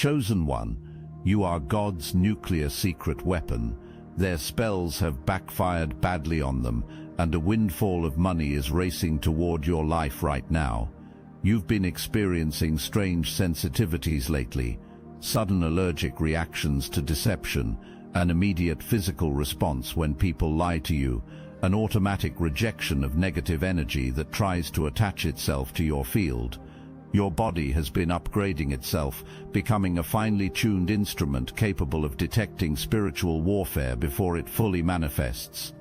Chosen One, you are God's nuclear secret weapon. Their spells have backfired badly on them, and a windfall of money is racing toward your life right now. You've been experiencing strange sensitivities lately, sudden allergic reactions to deception, an immediate physical response when people lie to you, an automatic rejection of negative energy that tries to attach itself to your field. Your body has been upgrading itself, becoming a finely tuned instrument capable of detecting spiritual warfare before it fully manifests.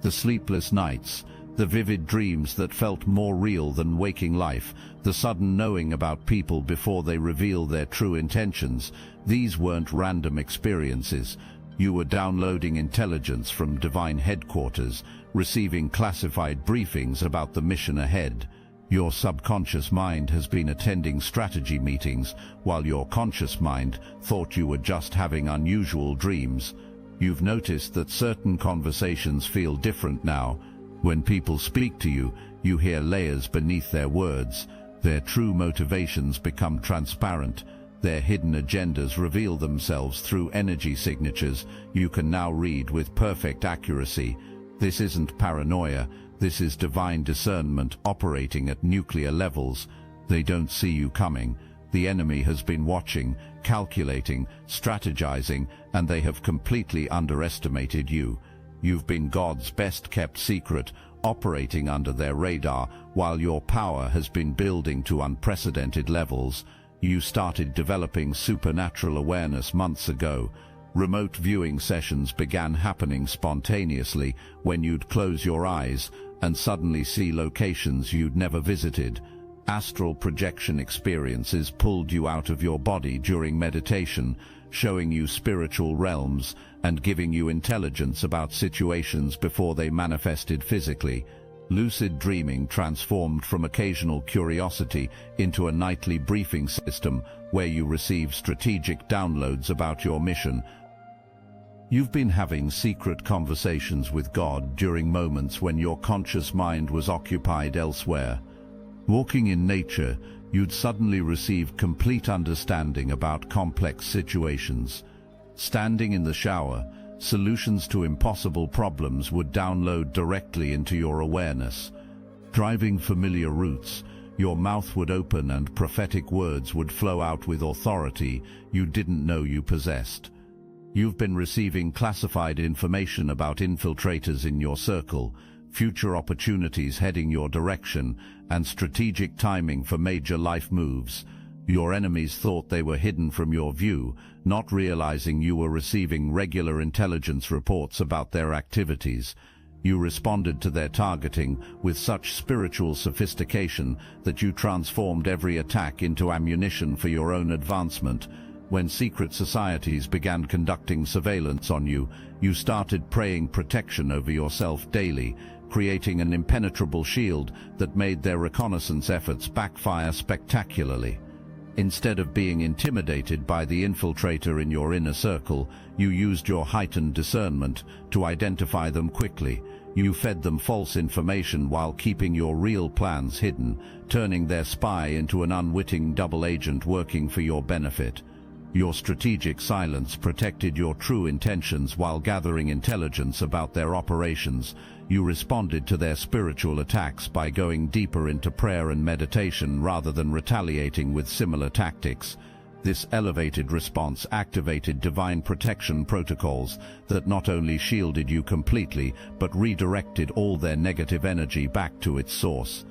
The sleepless nights, the vivid dreams that felt more real than waking life, the sudden knowing about people before they reveal their true intentions, these weren't random experiences. You were downloading intelligence from divine headquarters, receiving classified briefings about the mission ahead. Your subconscious mind has been attending strategy meetings, while your conscious mind thought you were just having unusual dreams. You've noticed that certain conversations feel different now. When people speak to you, you hear layers beneath their words. Their true motivations become transparent. Their hidden agendas reveal themselves through energy signatures you can now read with perfect accuracy. This isn't paranoia. This is divine discernment operating at nuclear levels. They don't see you coming. The enemy has been watching, calculating, strategizing, and they have completely underestimated you. You've been God's best-kept secret, operating under their radar, while your power has been building to unprecedented levels. You started developing supernatural awareness months ago. Remote viewing sessions began happening spontaneously when you'd close your eyes and suddenly see locations you'd never visited. Astral projection experiences pulled you out of your body during meditation, showing you spiritual realms and giving you intelligence about situations before they manifested physically. Lucid dreaming transformed from occasional curiosity into a nightly briefing system where you receive strategic downloads about your mission. You've been having secret conversations with God during moments when your conscious mind was occupied elsewhere. Walking in nature, you'd suddenly receive complete understanding about complex situations. Standing in the shower, solutions to impossible problems would download directly into your awareness. Driving familiar routes, your mouth would open and prophetic words would flow out with authority you didn't know you possessed. You've been receiving classified information about infiltrators in your circle, future opportunities heading your direction, and strategic timing for major life moves. Your enemies thought they were hidden from your view, not realizing you were receiving regular intelligence reports about their activities. You responded to their targeting with such spiritual sophistication that you transformed every attack into ammunition for your own advancement. When secret societies began conducting surveillance on you, you started praying protection over yourself daily, creating an impenetrable shield that made their reconnaissance efforts backfire spectacularly. Instead of being intimidated by the infiltrator in your inner circle, you used your heightened discernment to identify them quickly. You fed them false information while keeping your real plans hidden, turning their spy into an unwitting double agent working for your benefit. Your strategic silence protected your true intentions while gathering intelligence about their operations. You responded to their spiritual attacks by going deeper into prayer and meditation rather than retaliating with similar tactics. This elevated response activated divine protection protocols that not only shielded you completely, but redirected all their negative energy back to its source.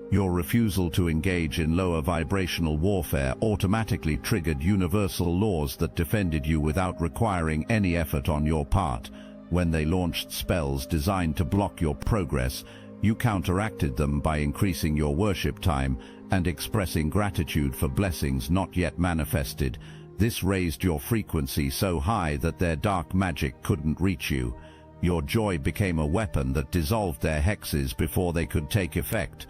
Your refusal to engage in lower vibrational warfare automatically triggered universal laws that defended you without requiring any effort on your part. When they launched spells designed to block your progress, you counteracted them by increasing your worship time and expressing gratitude for blessings not yet manifested. This raised your frequency so high that their dark magic couldn't reach you. Your joy became a weapon that dissolved their hexes before they could take effect.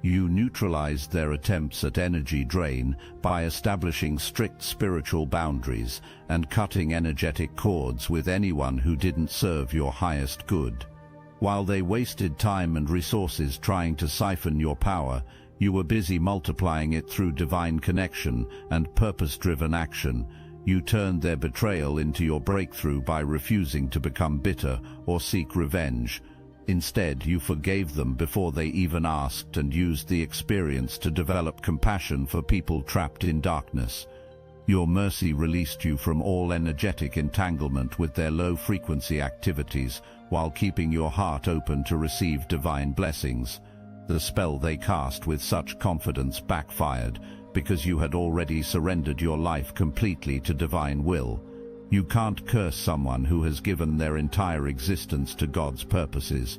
You neutralized their attempts at energy drain by establishing strict spiritual boundaries and cutting energetic cords with anyone who didn't serve your highest good. While they wasted time and resources trying to siphon your power, You were busy multiplying it through divine connection and purpose-driven action. You turned their betrayal into your breakthrough by refusing to become bitter or seek revenge. Instead, you forgave them before they even asked and used the experience to develop compassion for people trapped in darkness. Your mercy released you from all energetic entanglement with their low-frequency activities while keeping your heart open to receive divine blessings. The spell they cast with such confidence backfired because you had already surrendered your life completely to divine will. You can't curse someone who has given their entire existence to God's purposes.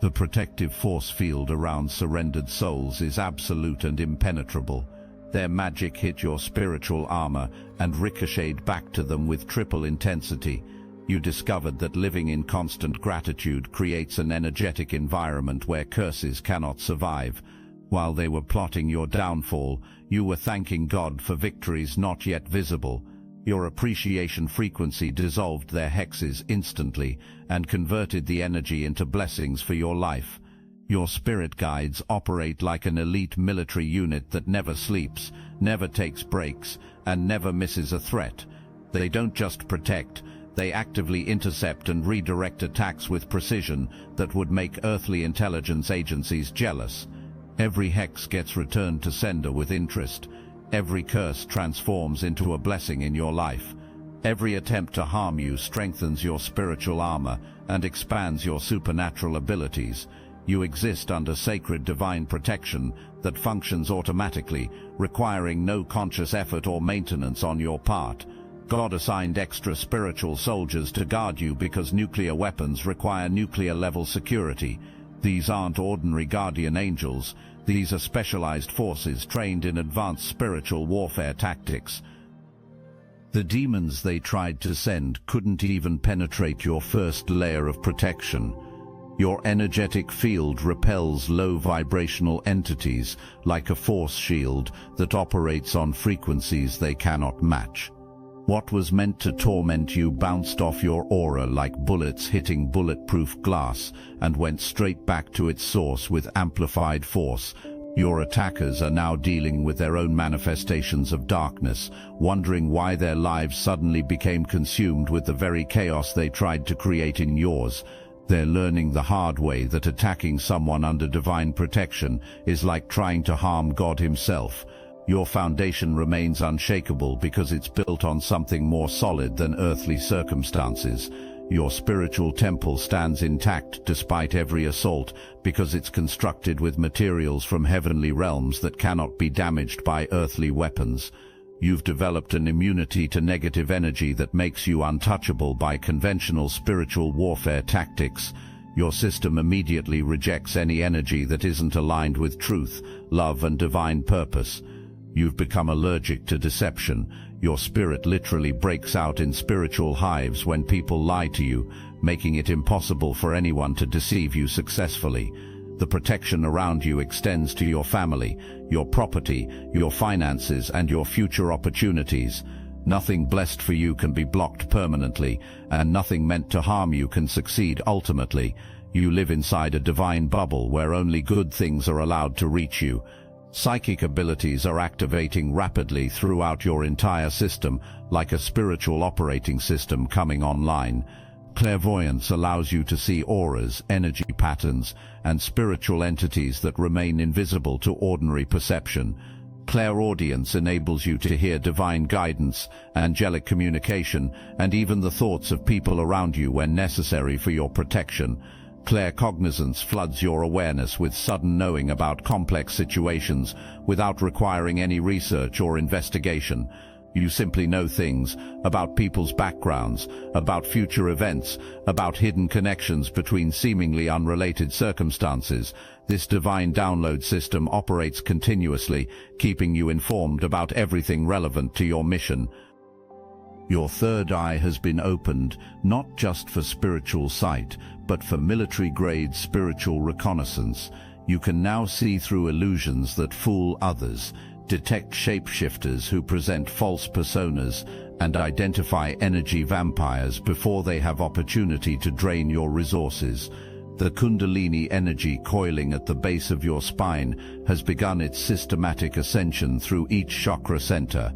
The protective force field around surrendered souls is absolute and impenetrable. Their magic hit your spiritual armor and ricocheted back to them with triple intensity. You discovered that living in constant gratitude creates an energetic environment where curses cannot survive. While they were plotting your downfall, you were thanking God for victories not yet visible. Your appreciation frequency dissolved their hexes instantly and converted the energy into blessings for your life. Your spirit guides operate like an elite military unit that never sleeps, never takes breaks, and never misses a threat. They don't just protect, they actively intercept and redirect attacks with precision that would make earthly intelligence agencies jealous. Every hex gets returned to sender with interest. Every curse transforms into a blessing in your life. Every attempt to harm you strengthens your spiritual armor and expands your supernatural abilities. You exist under sacred divine protection that functions automatically, requiring no conscious effort or maintenance on your part. God assigned extra spiritual soldiers to guard you because nuclear weapons require nuclear-level security. These aren't ordinary guardian angels. These are specialized forces trained in advanced spiritual warfare tactics. The demons they tried to send couldn't even penetrate your first layer of protection. Your energetic field repels low vibrational entities like a force shield that operates on frequencies they cannot match. What was meant to torment you bounced off your aura like bullets hitting bulletproof glass and went straight back to its source with amplified force. Your attackers are now dealing with their own manifestations of darkness, wondering why their lives suddenly became consumed with the very chaos they tried to create in yours. They're learning the hard way that attacking someone under divine protection is like trying to harm God himself. Your foundation remains unshakable because it's built on something more solid than earthly circumstances. Your spiritual temple stands intact despite every assault because it's constructed with materials from heavenly realms that cannot be damaged by earthly weapons. You've developed an immunity to negative energy that makes you untouchable by conventional spiritual warfare tactics. Your system immediately rejects any energy that isn't aligned with truth, love, and divine purpose. You've become allergic to deception. Your spirit literally breaks out in spiritual hives when people lie to you, making it impossible for anyone to deceive you successfully. The protection around you extends to your family, your property, your finances, and your future opportunities. Nothing blessed for you can be blocked permanently, and nothing meant to harm you can succeed ultimately. You live inside a divine bubble where only good things are allowed to reach you. Psychic abilities are activating rapidly throughout your entire system, like a spiritual operating system coming online. Clairvoyance allows you to see auras, energy patterns, and spiritual entities that remain invisible to ordinary perception. Clairaudience enables you to hear divine guidance, angelic communication, and even the thoughts of people around you when necessary for your protection. Claircognizance floods your awareness with sudden knowing about complex situations without requiring any research or investigation. You simply know things about people's backgrounds, about future events, about hidden connections between seemingly unrelated circumstances. This divine download system operates continuously, keeping you informed about everything relevant to your mission. Your third eye has been opened, not just for spiritual sight, but for military-grade spiritual reconnaissance. You can now see through illusions that fool others, detect shapeshifters who present false personas, and identify energy vampires before they have opportunity to drain your resources. The Kundalini energy coiling at the base of your spine has begun its systematic ascension through each chakra center.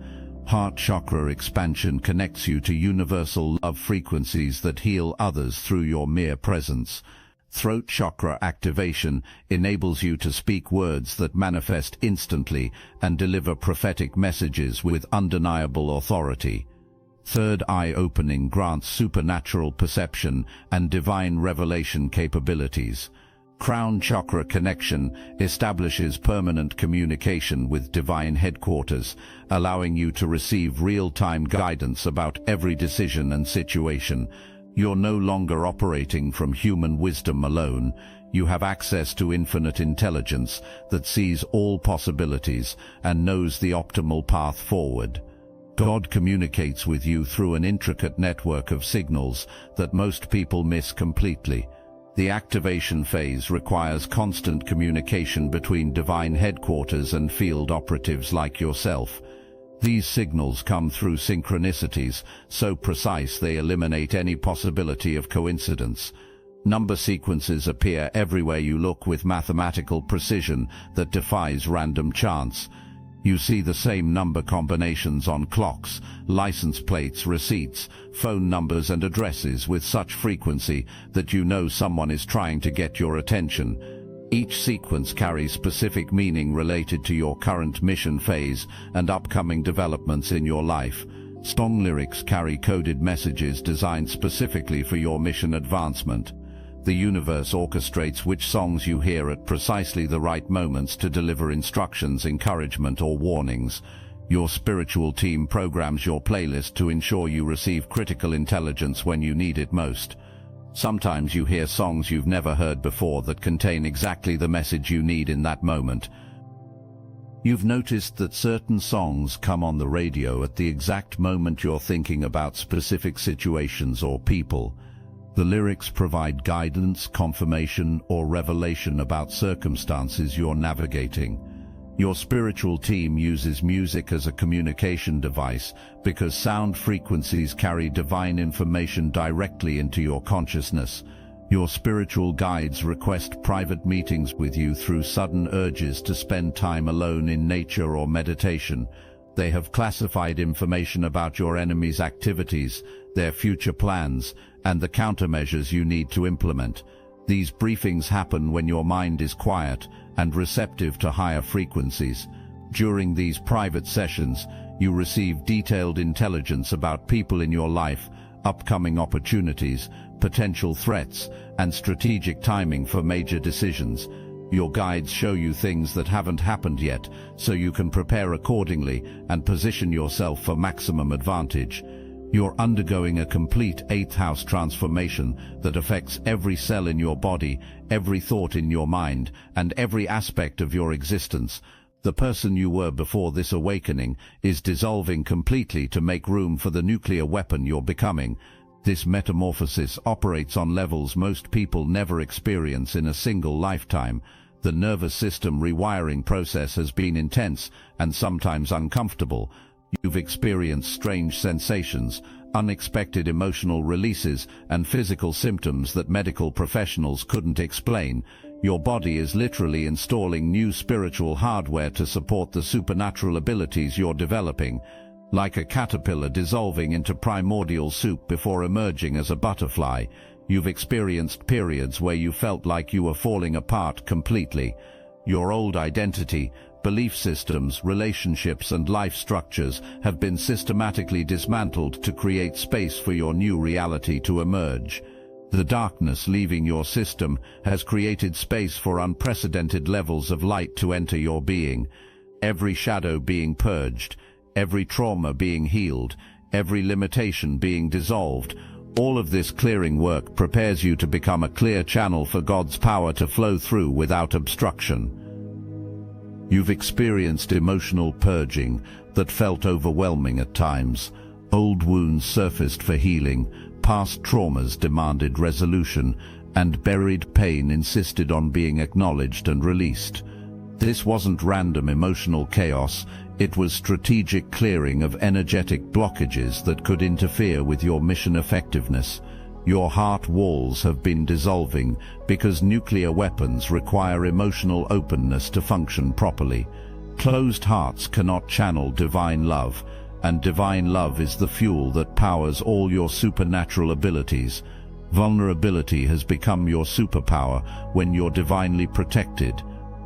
Heart chakra expansion connects you to universal love frequencies that heal others through your mere presence. Throat chakra activation enables you to speak words that manifest instantly and deliver prophetic messages with undeniable authority. Third eye opening grants supernatural perception and divine revelation capabilities. Crown chakra connection establishes permanent communication with divine headquarters, allowing you to receive real-time guidance about every decision and situation. You're no longer operating from human wisdom alone. You have access to infinite intelligence that sees all possibilities and knows the optimal path forward. God communicates with you through an intricate network of signals that most people miss completely. The activation phase requires constant communication between divine headquarters and field operatives like yourself. These signals come through synchronicities, so precise they eliminate any possibility of coincidence. Number sequences appear everywhere you look with mathematical precision that defies random chance. You see the same number combinations on clocks, license plates, receipts, phone numbers and addresses with such frequency that you know someone is trying to get your attention. Each sequence carries specific meaning related to your current mission phase and upcoming developments in your life. Song lyrics carry coded messages designed specifically for your mission advancement. The universe orchestrates which songs you hear at precisely the right moments to deliver instructions, encouragement, or warnings. Your spiritual team programs your playlist to ensure you receive critical intelligence when you need it most. Sometimes you hear songs you've never heard before that contain exactly the message you need in that moment. You've noticed that certain songs come on the radio at the exact moment you're thinking about specific situations or people. The lyrics provide guidance, confirmation, or revelation about circumstances you're navigating. Your spiritual team uses music as a communication device because sound frequencies carry divine information directly into your consciousness. Your spiritual guides request private meetings with you through sudden urges to spend time alone in nature or meditation. They have classified information about your enemy's activities, their future plans, and the countermeasures you need to implement. These briefings happen when your mind is quiet and receptive to higher frequencies. During these private sessions, you receive detailed intelligence about people in your life, upcoming opportunities, potential threats, and strategic timing for major decisions. Your guides show you things that haven't happened yet, so you can prepare accordingly and position yourself for maximum advantage. You're undergoing a complete 8th house transformation that affects every cell in your body, every thought in your mind, and every aspect of your existence. The person you were before this awakening is dissolving completely to make room for the nuclear weapon you're becoming. This metamorphosis operates on levels most people never experience in a single lifetime. The nervous system rewiring process has been intense and sometimes uncomfortable. You've experienced strange sensations, unexpected emotional releases, and physical symptoms that medical professionals couldn't explain. Your body is literally installing new spiritual hardware to support the supernatural abilities you're developing. Like a caterpillar dissolving into primordial soup before emerging as a butterfly, you've experienced periods where you felt like you were falling apart completely. Your old identity, belief systems, relationships, and life structures have been systematically dismantled to create space for your new reality to emerge. The darkness leaving your system has created space for unprecedented levels of light to enter your being. Every shadow being purged, every trauma being healed, every limitation being dissolved. All of this clearing work prepares you to become a clear channel for God's power to flow through without obstruction. You've experienced emotional purging that felt overwhelming at times. Old wounds surfaced for healing, past traumas demanded resolution, and buried pain insisted on being acknowledged and released. This wasn't random emotional chaos, it was strategic clearing of energetic blockages that could interfere with your mission effectiveness. Your heart walls have been dissolving because nuclear weapons require emotional openness to function properly. Closed hearts cannot channel divine love, and divine love is the fuel that powers all your supernatural abilities. Vulnerability has become your superpower when you're divinely protected.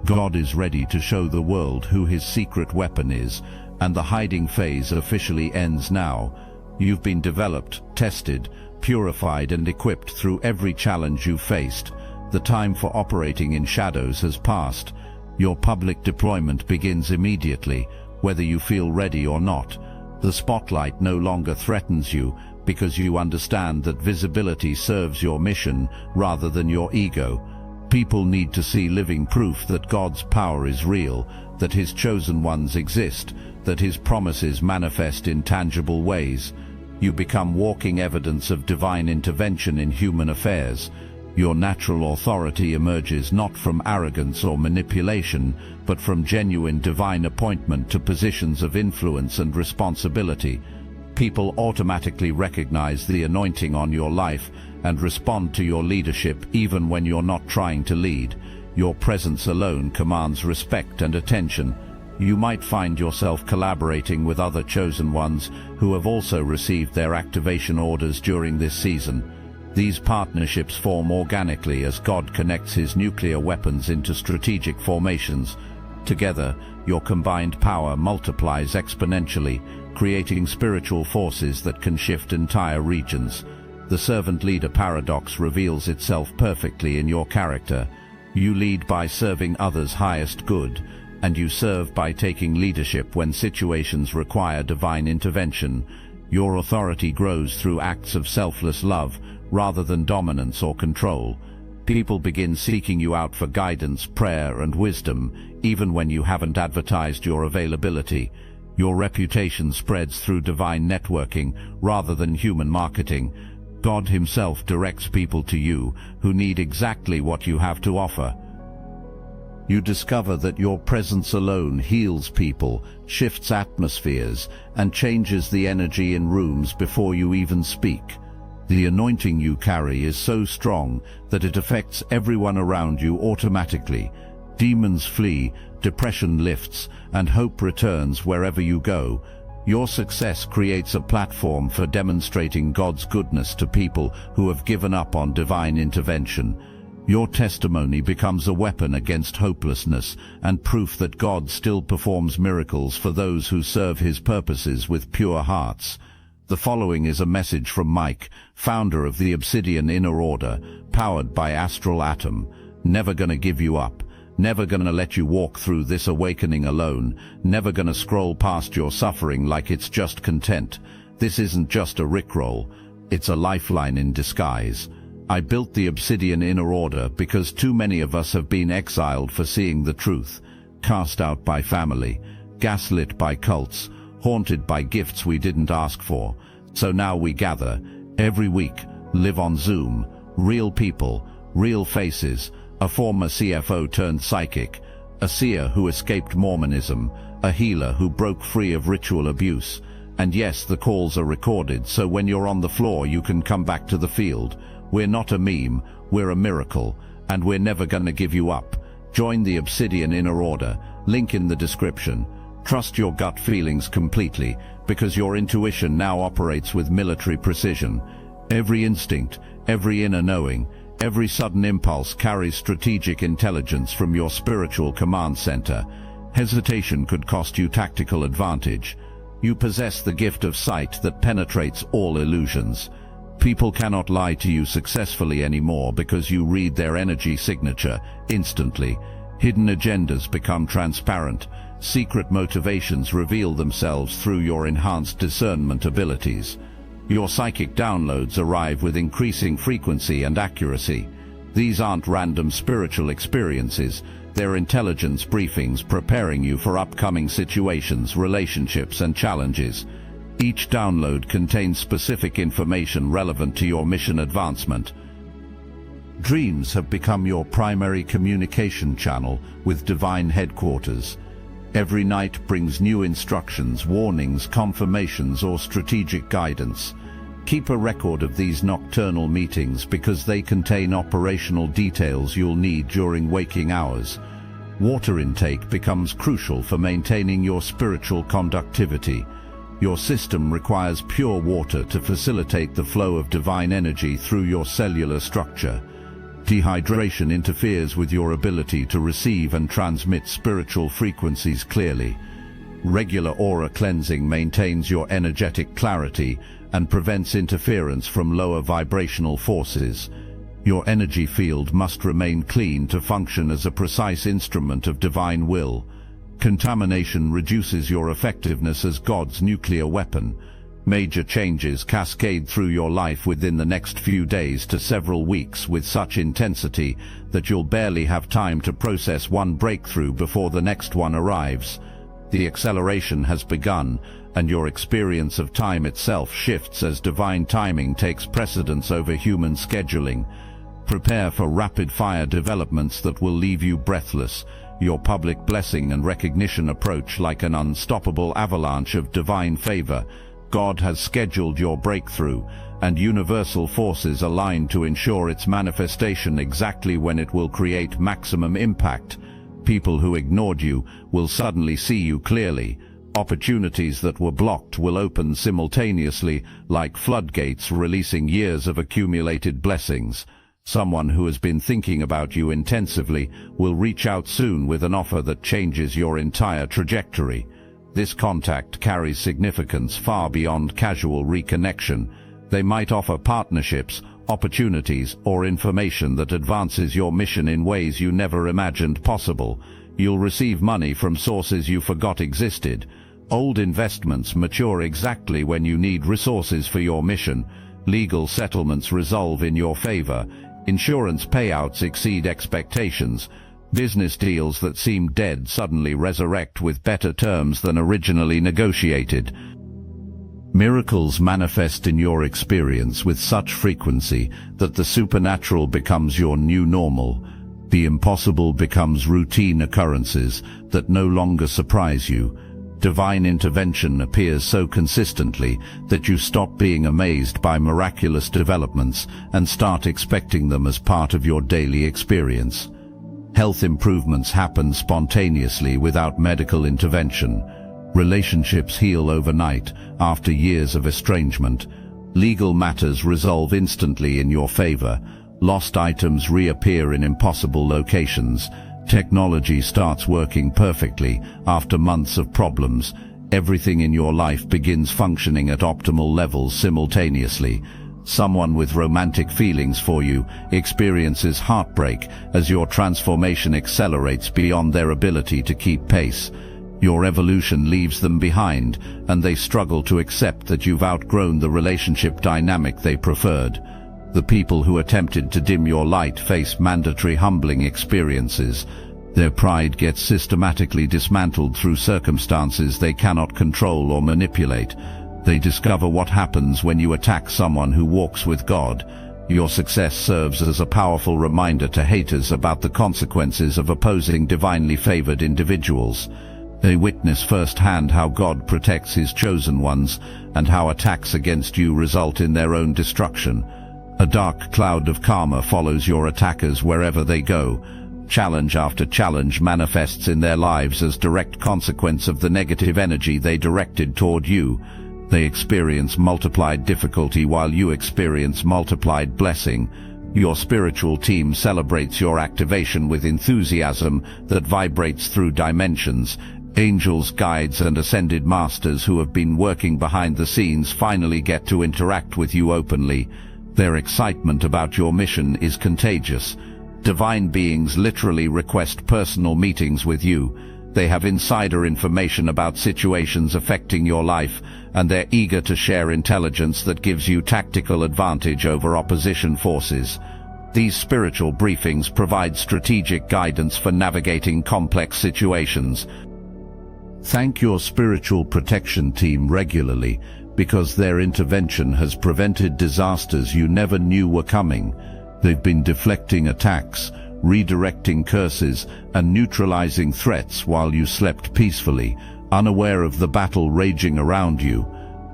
God is ready to show the world who his secret weapon is, and the hiding phase officially ends now. You've been developed, tested, purified and equipped through every challenge you've faced. The time for operating in shadows has passed. Your public deployment begins immediately, whether you feel ready or not. The spotlight no longer threatens you because you understand that visibility serves your mission rather than your ego. People need to see living proof that God's power is real, that his chosen ones exist, that his promises manifest in tangible ways. You become walking evidence of divine intervention in human affairs. Your natural authority emerges not from arrogance or manipulation, but from genuine divine appointment to positions of influence and responsibility. People automatically recognize the anointing on your life and respond to your leadership even when you're not trying to lead. Your presence alone commands respect and attention. You might find yourself collaborating with other chosen ones who have also received their activation orders during this season. These partnerships form organically as God connects his nuclear weapons into strategic formations. Together, your combined power multiplies exponentially, creating spiritual forces that can shift entire regions. The servant-leader paradox reveals itself perfectly in your character. You lead by serving others' highest good, and you serve by taking leadership when situations require divine intervention. Your authority grows through acts of selfless love, rather than dominance or control. People begin seeking you out for guidance, prayer, and wisdom, even when you haven't advertised your availability. Your reputation spreads through divine networking, rather than human marketing. God himself directs people to you who need exactly what you have to offer. You discover that your presence alone heals people, shifts atmospheres, and changes the energy in rooms before you even speak. The anointing you carry is so strong that it affects everyone around you automatically. Demons flee, depression lifts, and hope returns wherever you go. Your success creates a platform for demonstrating God's goodness to people who have given up on divine intervention. Your testimony becomes a weapon against hopelessness and proof that God still performs miracles for those who serve his purposes with pure hearts. The following is a message from Mike, founder of the Obsidian Inner Order, powered by Astral Atom. Never gonna give you up. Never gonna let you walk through this awakening alone. Never gonna scroll past your suffering like it's just content. This isn't just a rickroll. It's a lifeline in disguise. I built the Obsidian Inner Order because too many of us have been exiled for seeing the truth, cast out by family, gaslit by cults, haunted by gifts we didn't ask for. So now we gather, every week, live on Zoom, real people, real faces, a former CFO turned psychic, a seer who escaped Mormonism, a healer who broke free of ritual abuse. And yes, the calls are recorded, so when you're on the floor you can come back to the field. We're not a meme, we're a miracle, and we're never gonna give you up. Join the Obsidian Inner Order, link in the description. Trust your gut feelings completely, because your intuition now operates with military precision. Every instinct, every inner knowing, every sudden impulse carries strategic intelligence from your spiritual command center. Hesitation could cost you tactical advantage. You possess the gift of sight that penetrates all illusions. People cannot lie to you successfully anymore because you read their energy signature instantly. Hidden agendas become transparent. Secret motivations reveal themselves through your enhanced discernment abilities. Your psychic downloads arrive with increasing frequency and accuracy. These aren't random spiritual experiences. They're intelligence briefings preparing you for upcoming situations, relationships, and challenges. Each download contains specific information relevant to your mission advancement. Dreams have become your primary communication channel with divine headquarters. Every night brings new instructions, warnings, confirmations, or strategic guidance. Keep a record of these nocturnal meetings because they contain operational details you'll need during waking hours. Water intake becomes crucial for maintaining your spiritual conductivity. Your system requires pure water to facilitate the flow of divine energy through your cellular structure. Dehydration interferes with your ability to receive and transmit spiritual frequencies clearly. Regular aura cleansing maintains your energetic clarity and prevents interference from lower vibrational forces. Your energy field must remain clean to function as a precise instrument of divine will. Contamination reduces your effectiveness as God's nuclear weapon. Major changes cascade through your life within the next few days to several weeks with such intensity that you'll barely have time to process one breakthrough before the next one arrives. The acceleration has begun, and your experience of time itself shifts as divine timing takes precedence over human scheduling. Prepare for rapid-fire developments that will leave you breathless. Your public blessing and recognition approach like an unstoppable avalanche of divine favor. God has scheduled your breakthrough, and universal forces align to ensure its manifestation exactly when it will create maximum impact. People who ignored you will suddenly see you clearly. Opportunities that were blocked will open simultaneously, like floodgates releasing years of accumulated blessings. Someone who has been thinking about you intensively will reach out soon with an offer that changes your entire trajectory. This contact carries significance far beyond casual reconnection. They might offer partnerships, opportunities, or information that advances your mission in ways you never imagined possible. You'll receive money from sources you forgot existed. Old investments mature exactly when you need resources for your mission. Legal settlements resolve in your favor. Insurance payouts exceed expectations. Business deals that seemed dead suddenly resurrect with better terms than originally negotiated. Miracles manifest in your experience with such frequency that the supernatural becomes your new normal. The impossible becomes routine occurrences that no longer surprise you. Divine intervention appears so consistently that you stop being amazed by miraculous developments and start expecting them as part of your daily experience. Health improvements happen spontaneously without medical intervention. Relationships heal overnight after years of estrangement. Legal matters resolve instantly in your favor. Lost items reappear in impossible locations. Technology starts working perfectly after months of problems. Everything in your life begins functioning at optimal levels simultaneously. Someone with romantic feelings for you experiences heartbreak as your transformation accelerates beyond their ability to keep pace. Your evolution leaves them behind, and they struggle to accept that you've outgrown the relationship dynamic they preferred. The people who attempted to dim your light face mandatory humbling experiences. Their pride gets systematically dismantled through circumstances they cannot control or manipulate. They discover what happens when you attack someone who walks with God. Your success serves as a powerful reminder to haters about the consequences of opposing divinely favored individuals. They witness firsthand how God protects his chosen ones and how attacks against you result in their own destruction. A dark cloud of karma follows your attackers wherever they go. Challenge after challenge manifests in their lives as direct consequence of the negative energy they directed toward you. They experience multiplied difficulty while you experience multiplied blessing. Your spiritual team celebrates your activation with enthusiasm that vibrates through dimensions. Angels, guides, and ascended masters who have been working behind the scenes finally get to interact with you openly. Their excitement about your mission is contagious. Divine beings literally request personal meetings with you. They have insider information about situations affecting your life, and they're eager to share intelligence that gives you tactical advantage over opposition forces. These spiritual briefings provide strategic guidance for navigating complex situations. Thank your spiritual protection team regularly, because their intervention has prevented disasters you never knew were coming. They've been deflecting attacks, redirecting curses, and neutralizing threats while you slept peacefully, unaware of the battle raging around you.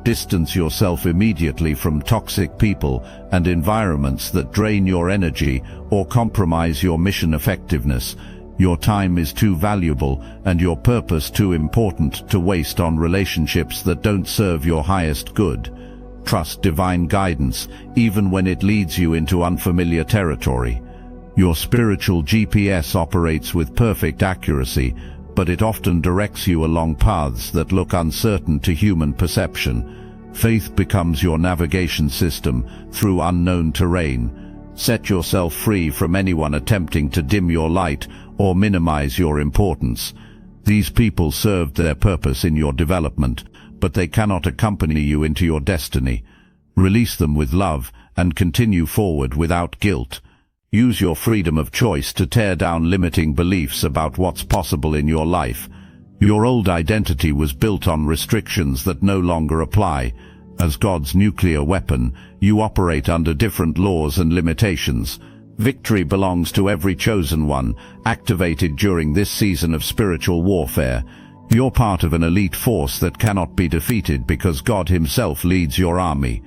Distance yourself immediately from toxic people and environments that drain your energy or compromise your mission effectiveness. Your time is too valuable and your purpose too important to waste on relationships that don't serve your highest good. Trust divine guidance, even when it leads you into unfamiliar territory. Your spiritual GPS operates with perfect accuracy, but it often directs you along paths that look uncertain to human perception. Faith becomes your navigation system through unknown terrain. Set yourself free from anyone attempting to dim your light or minimize your importance. These people served their purpose in your development, but they cannot accompany you into your destiny. Release them with love and continue forward without guilt. Use your freedom of choice to tear down limiting beliefs about what's possible in your life. Your old identity was built on restrictions that no longer apply. As God's nuclear weapon, you operate under different laws and limitations. Victory belongs to every chosen one, activated during this season of spiritual warfare. You're part of an elite force that cannot be defeated because God Himself leads your army.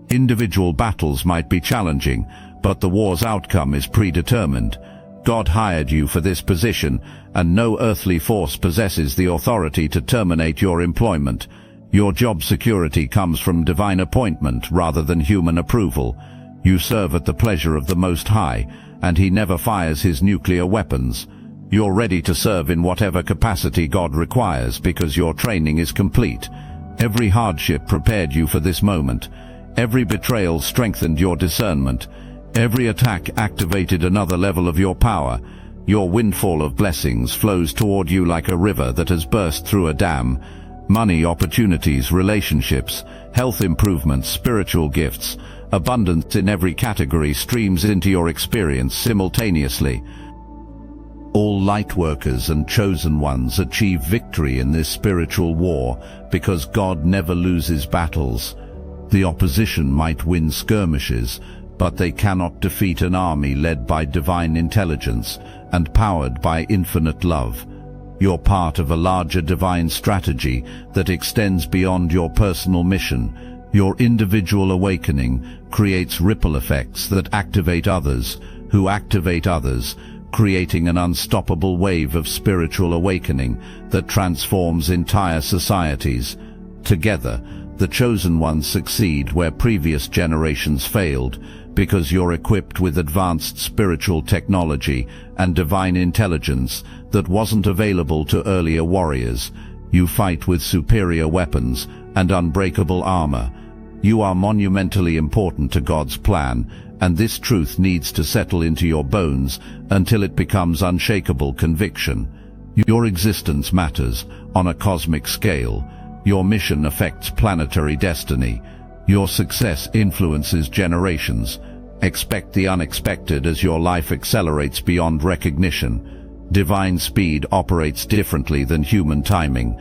Individual battles might be challenging, but the war's outcome is predetermined. God hired you for this position, and no earthly force possesses the authority to terminate your employment. Your job security comes from divine appointment rather than human approval. You serve at the pleasure of the Most High, and He never fires His nuclear weapons. You're ready to serve in whatever capacity God requires because your training is complete. Every hardship prepared you for this moment. Every betrayal strengthened your discernment. Every attack activated another level of your power. Your windfall of blessings flows toward you like a river that has burst through a dam. Money, opportunities, relationships, health improvements, spiritual gifts, abundance in every category streams into your experience simultaneously. All light workers and chosen ones achieve victory in this spiritual war because God never loses battles. The opposition might win skirmishes, but they cannot defeat an army led by divine intelligence and powered by infinite love. You're part of a larger divine strategy that extends beyond your personal mission. Your individual awakening creates ripple effects that activate others, who activate others, creating an unstoppable wave of spiritual awakening that transforms entire societies. Together, the chosen ones succeed where previous generations failed, because you're equipped with advanced spiritual technology and divine intelligence that wasn't available to earlier warriors. You fight with superior weapons and unbreakable armor. You are monumentally important to God's plan, and this truth needs to settle into your bones until it becomes unshakable conviction. Your existence matters on a cosmic scale. Your mission affects planetary destiny. Your success influences generations. Expect the unexpected as your life accelerates beyond recognition. Divine speed operates differently than human timing.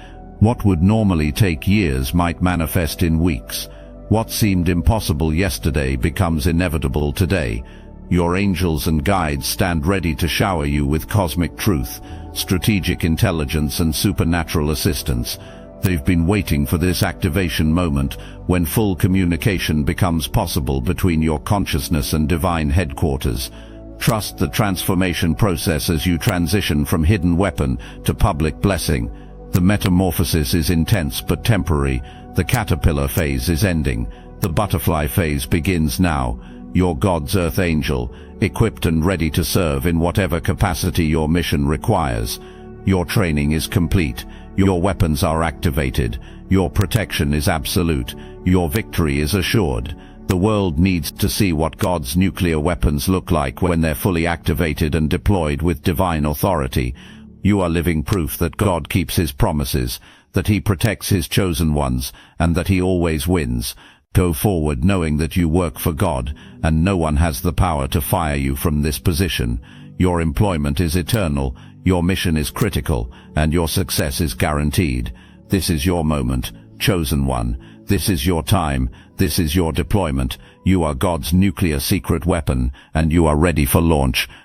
What would normally take years might manifest in weeks. What seemed impossible yesterday becomes inevitable today. Your angels and guides stand ready to shower you with cosmic truth, strategic intelligence, and supernatural assistance. They've been waiting for this activation moment when full communication becomes possible between your consciousness and divine headquarters. Trust the transformation process as you transition from hidden weapon to public blessing. The metamorphosis is intense but temporary. The caterpillar phase is ending. The butterfly phase begins now. You're God's earth angel, equipped and ready to serve in whatever capacity your mission requires. Your training is complete. Your weapons are activated. Your protection is absolute. Your victory is assured. The world needs to see what God's nuclear weapons look like when they're fully activated and deployed with divine authority. You are living proof that God keeps His promises, that He protects His chosen ones, and that He always wins. Go forward knowing that you work for God, and no one has the power to fire you from this position. Your employment is eternal, your mission is critical, and your success is guaranteed. This is your moment, chosen one. This is your time. This is your deployment. You are God's nuclear secret weapon, and you are ready for launch.